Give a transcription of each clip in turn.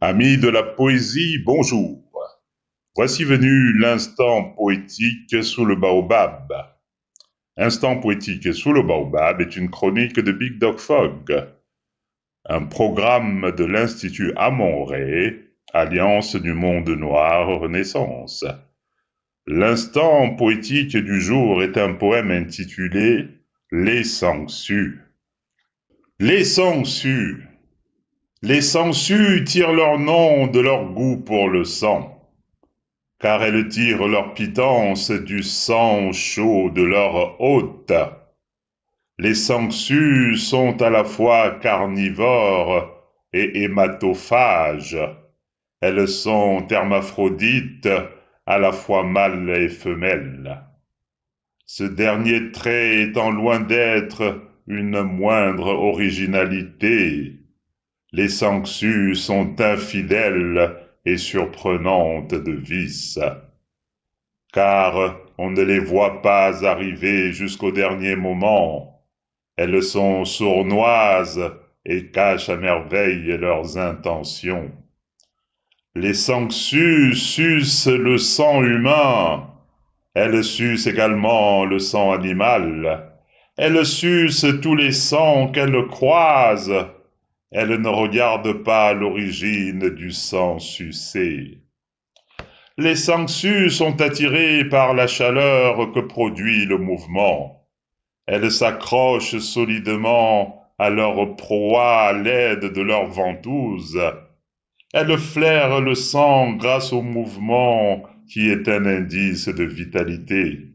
Amis de la poésie, bonjour. Voici venu l'instant poétique sous le baobab. Instant poétique sous le baobab est une chronique de Big Dog Fog, un programme de l'Institut Amon-Ré, Alliance du Monde Noir Renaissance. L'instant poétique du jour est un poème intitulé Les sangsues. Les sangsues. Les sangsues tirent leur nom de leur goût pour le sang, car elles tirent leur pitance du sang chaud de leur hôte. Les sangsues sont à la fois carnivores et hématophages. Elles sont hermaphrodites, à la fois mâles et femelles. Ce dernier trait étant loin d'être une moindre originalité, les sangsues sont infidèles et surprenantes de vice, car on ne les voit pas arriver jusqu'au dernier moment. Elles sont sournoises et cachent à merveille leurs intentions. Les sangsues sucent le sang humain, elles sucent également le sang animal, elles sucent tous les sangs qu'elles croisent. Elles ne regardent pas l'origine du sang sucé. Les sangsues sont attirées par la chaleur que produit le mouvement. Elles s'accrochent solidement à leur proie à l'aide de leurs ventouses. Elles flairent le sang grâce au mouvement qui est un indice de vitalité.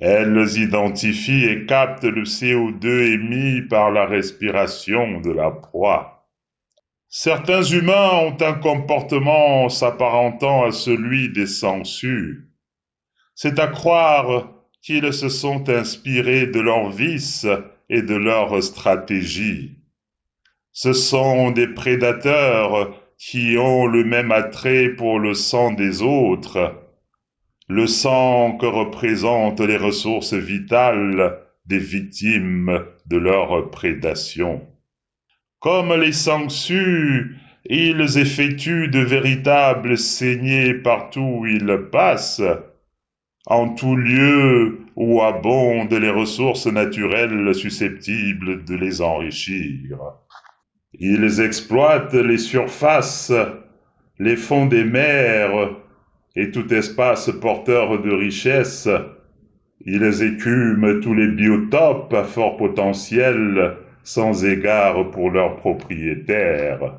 Elles identifient et captent le CO2 émis par la respiration de la proie. Certains humains ont un comportement s'apparentant à celui des sangsues. C'est à croire qu'ils se sont inspirés de leurs vices et de leurs stratégies. Ce sont des prédateurs qui ont le même attrait pour le sang des autres, le sang que représentent les ressources vitales des victimes de leur prédation. Comme les sangsues, ils effectuent de véritables saignées partout où ils passent, en tout lieu où abondent les ressources naturelles susceptibles de les enrichir. Ils exploitent les surfaces, les fonds des mers et tout espace porteur de richesses. Ils écument tous les biotopes à fort potentiel, sans égard pour leurs propriétaires.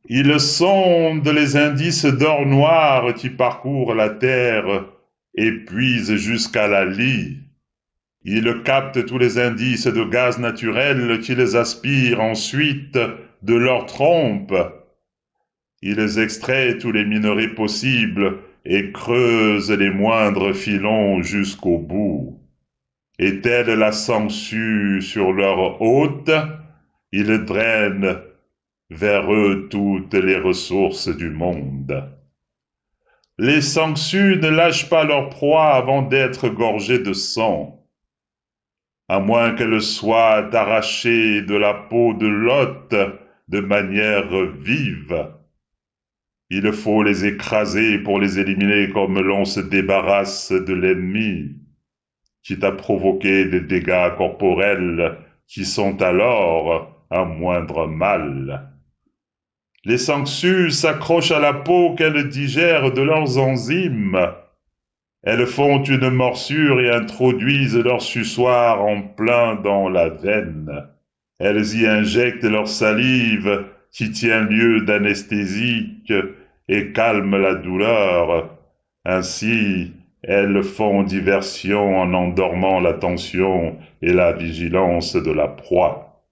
Ils sondent les indices d'or noir qui parcourent la terre et puisent jusqu'à la lie. Ils captent tous les indices de gaz naturel qu'ils aspirent ensuite de leurs trompes. Ils extraient tous les minerais possibles et creusent les moindres filons jusqu'au bout. Et telle la sangsue sur leur hôte, ils drainent vers eux toutes les ressources du monde. Les sangsues ne lâchent pas leur proie avant d'être gorgées de sang, à moins qu'elle soit arrachée de la peau de l'hôte de manière vive. Il faut les écraser pour les éliminer comme l'on se débarrasse de l'ennemi, quitte à provoquer des dégâts corporels qui sont alors un moindre mal. Les sangsues s'accrochent à la peau qu'elles digèrent de leurs enzymes. Elles font une morsure et introduisent leur suçoir en plein dans la veine. Elles y injectent leur salive qui tient lieu d'anesthésique et calme la douleur. Ainsi, elles font diversion en endormant l'attention et la vigilance de la proie.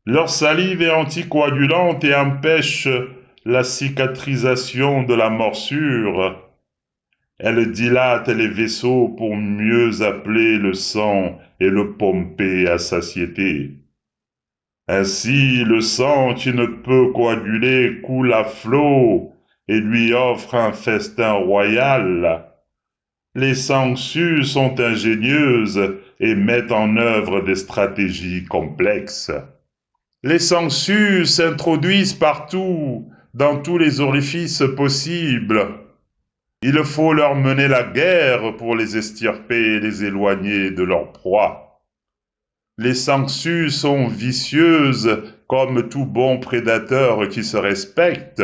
Leur salive est anticoagulante et empêche la cicatrisation de la morsure. Elle dilate les vaisseaux pour mieux appeler le sang et le pomper à satiété. Ainsi, le sang qui ne peut coaguler coule à flot et lui offre un festin royal. Les sangsues sont ingénieuses et mettent en œuvre des stratégies complexes. Les sangsues s'introduisent partout, dans tous les orifices possibles. Il faut leur mener la guerre pour les extirper et les éloigner de leur proie. Les sangsues sont vicieuses comme tout bon prédateur qui se respecte.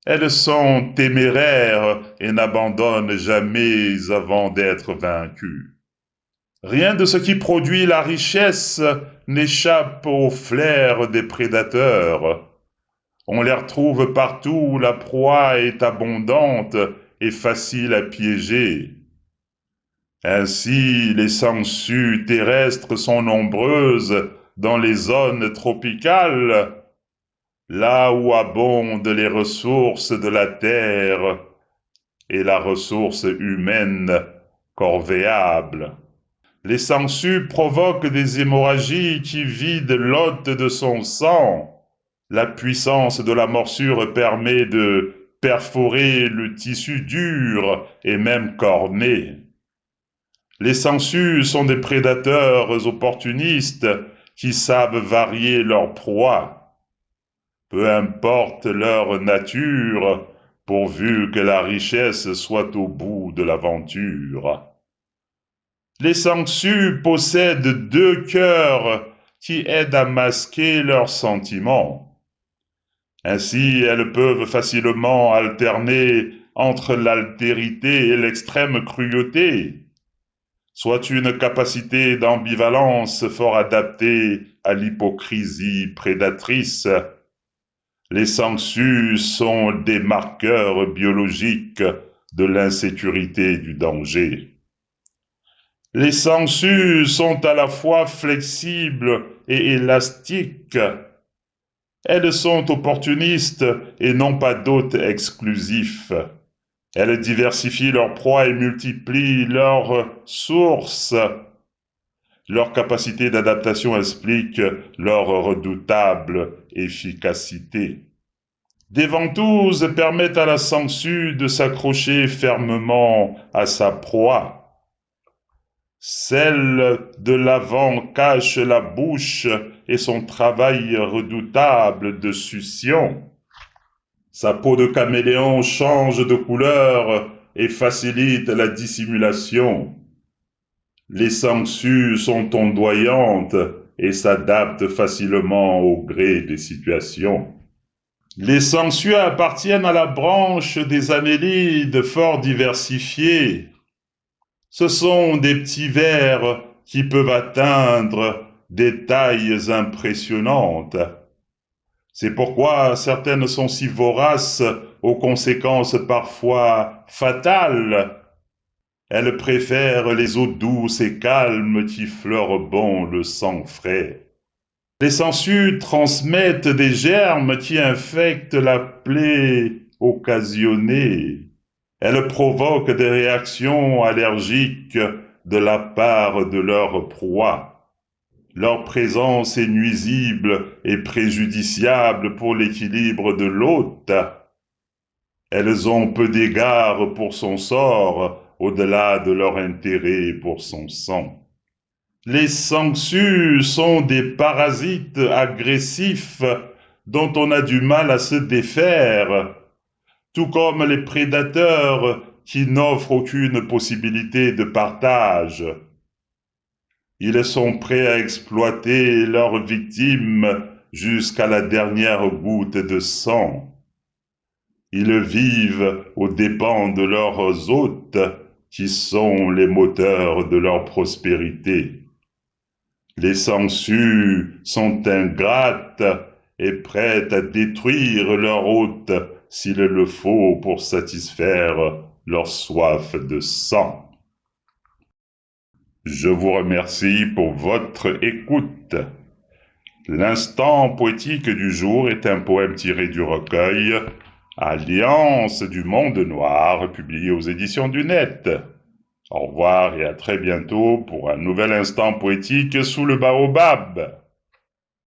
Elles sont téméraires et n'abandonnent jamais avant d'être vaincues. Rien de ce qui produit la richesse n'échappe au flair des prédateurs. On les retrouve partout où la proie est abondante et facile à piéger. Ainsi, les sangsues terrestres sont nombreuses dans les zones tropicales, là où abondent les ressources de la terre et la ressource humaine corvéable. Les sangsues provoquent des hémorragies qui vident l'hôte de son sang. La puissance de la morsure permet de perforer le tissu dur et même corné. Les sangsues sont des prédateurs opportunistes qui savent varier leur proie. Peu importe leur nature, pourvu que la richesse soit au bout de l'aventure. Les sangsues possèdent 2 cœurs qui aident à masquer leurs sentiments. Ainsi, elles peuvent facilement alterner entre l'altérité et l'extrême cruauté, soit une capacité d'ambivalence fort adaptée à l'hypocrisie prédatrice. Les sangsues sont des marqueurs biologiques de l'insécurité et du danger. Les sangsues sont à la fois flexibles et élastiques. Elles sont opportunistes et non pas d'hôtes exclusifs. Elles diversifient leur proie et multiplient leurs sources. Leur capacité d'adaptation explique leur redoutable efficacité. Des ventouses permettent à la sangsue de s'accrocher fermement à sa proie. Celle de l'avant cache la bouche et son travail redoutable de succion. Sa peau de caméléon change de couleur et facilite la dissimulation. Les sangsues sont ondoyantes et s'adaptent facilement au gré des situations. Les sangsues appartiennent à la branche des annélides fort diversifiées. Ce sont des petits vers qui peuvent atteindre des tailles impressionnantes. C'est pourquoi certaines sont si voraces, aux conséquences parfois fatales. Elles préfèrent les eaux douces et calmes qui fleurent bon le sang frais. Les sangsues transmettent des germes qui infectent la plaie occasionnée. Elles provoquent des réactions allergiques de la part de leur proie. Leur présence est nuisible et préjudiciable pour l'équilibre de l'hôte. Elles ont peu d'égard pour son sort, au-delà de leur intérêt pour son sang. Les sangsues sont des parasites agressifs dont on a du mal à se défaire, tout comme les prédateurs qui n'offrent aucune possibilité de partage. Ils sont prêts à exploiter leurs victimes jusqu'à la dernière goutte de sang. Ils vivent aux dépens de leurs hôtes, qui sont les moteurs de leur prospérité. Les sangsues sont ingrates et prêtes à détruire leur hôte s'il le faut pour satisfaire leur soif de sang. Je vous remercie pour votre écoute. L'instant poétique du jour est un poème tiré du recueil Alliance du monde noir, publié aux éditions du Net. Au revoir et à très bientôt pour un nouvel instant poétique sous le baobab.